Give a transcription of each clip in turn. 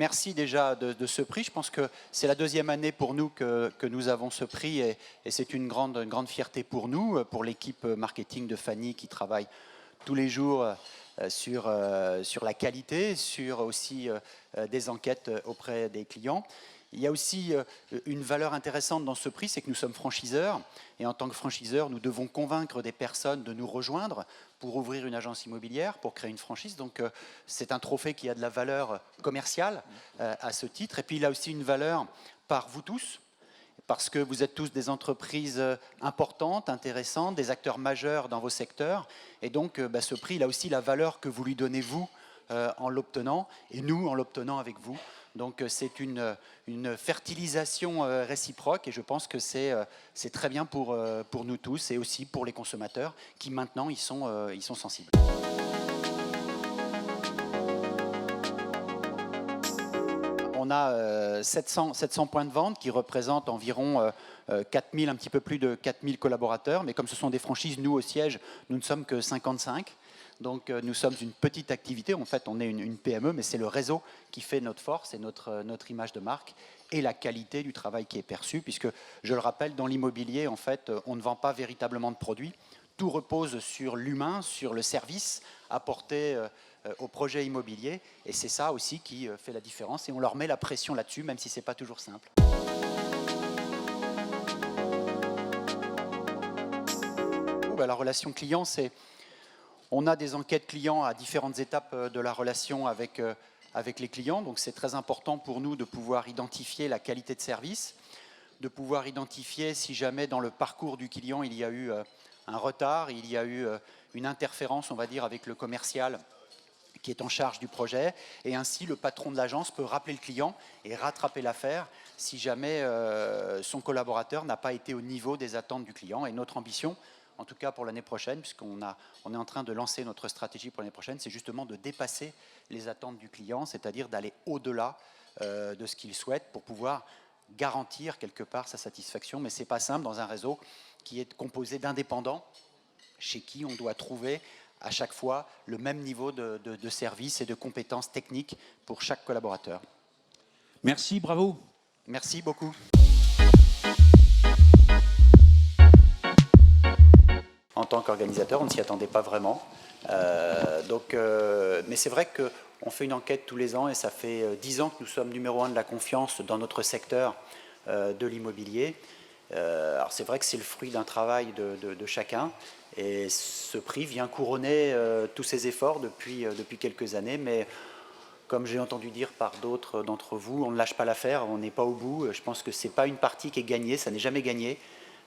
merci déjà de ce prix. Je pense que c'est la deuxième année pour nous que nous avons ce prix et c'est une grande fierté pour nous, pour l'équipe marketing de Fanny qui travaille tous les jours sur la qualité, sur aussi des enquêtes auprès des clients. Il y a aussi une valeur intéressante dans ce prix, c'est que nous sommes franchiseurs. Et en tant que franchiseurs, nous devons convaincre des personnes de nous rejoindre pour ouvrir une agence immobilière, pour créer une franchise. Donc c'est un trophée qui a de la valeur commerciale à ce titre. Et puis il a aussi une valeur par vous tous, parce que vous êtes tous des entreprises importantes, intéressantes, des acteurs majeurs dans vos secteurs. Et donc ce prix, il a aussi la valeur que vous lui donnez vous en l'obtenant, et nous en l'obtenant avec vous. Donc c'est une fertilisation réciproque et je pense que c'est très bien pour nous tous et aussi pour les consommateurs qui maintenant ils sont sensibles. On a 700 points de vente qui représentent environ 4000, un petit peu plus de 4000 collaborateurs. Mais comme ce sont des franchises, nous au siège, nous ne sommes que 55. Donc nous sommes une petite activité, en fait on est une PME, mais c'est le réseau qui fait notre force et notre image de marque et la qualité du travail qui est perçu, puisque je le rappelle, dans l'immobilier, en fait, on ne vend pas véritablement de produits. Tout repose sur l'humain, sur le service apporté au projet immobilier, et c'est ça aussi qui fait la différence, et on leur met la pression là-dessus, même si ce n'est pas toujours simple. La relation client, c'est... On a des enquêtes clients à différentes étapes de la relation avec les clients, donc c'est très important pour nous de pouvoir identifier la qualité de service, de pouvoir identifier si jamais dans le parcours du client il y a eu un retard, il y a eu une interférence, on va dire, avec le commercial qui est en charge du projet, et ainsi le patron de l'agence peut rappeler le client et rattraper l'affaire si jamais son collaborateur n'a pas été au niveau des attentes du client. Et notre ambition, en tout cas pour l'année prochaine, puisqu'on est en train de lancer notre stratégie pour l'année prochaine, c'est justement de dépasser les attentes du client, c'est-à-dire d'aller au-delà de ce qu'il souhaite pour pouvoir garantir quelque part sa satisfaction. Mais ce n'est pas simple dans un réseau qui est composé d'indépendants chez qui on doit trouver à chaque fois le même niveau de service et de compétences techniques pour chaque collaborateur. Merci, bravo. Merci beaucoup. En tant qu'organisateur, on ne s'y attendait pas vraiment. Mais c'est vrai qu'on fait une enquête tous les ans et ça fait 10 ans que nous sommes numéro 1 de la confiance dans notre secteur de l'immobilier. Alors c'est vrai que c'est le fruit d'un travail de chacun et ce prix vient couronner tous ces efforts depuis quelques années, mais comme j'ai entendu dire par d'autres d'entre vous, on ne lâche pas l'affaire, on n'est pas au bout. Je pense que ce n'est pas une partie qui est gagnée, ça n'est jamais gagné.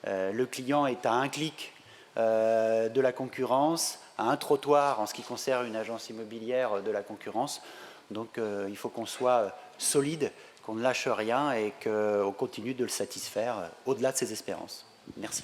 Le client est à un clic de la concurrence, à un trottoir en ce qui concerne une agence immobilière de la concurrence. Donc il faut qu'on soit solide, qu'on ne lâche rien et qu'on continue de le satisfaire au-delà de ses espérances. Merci.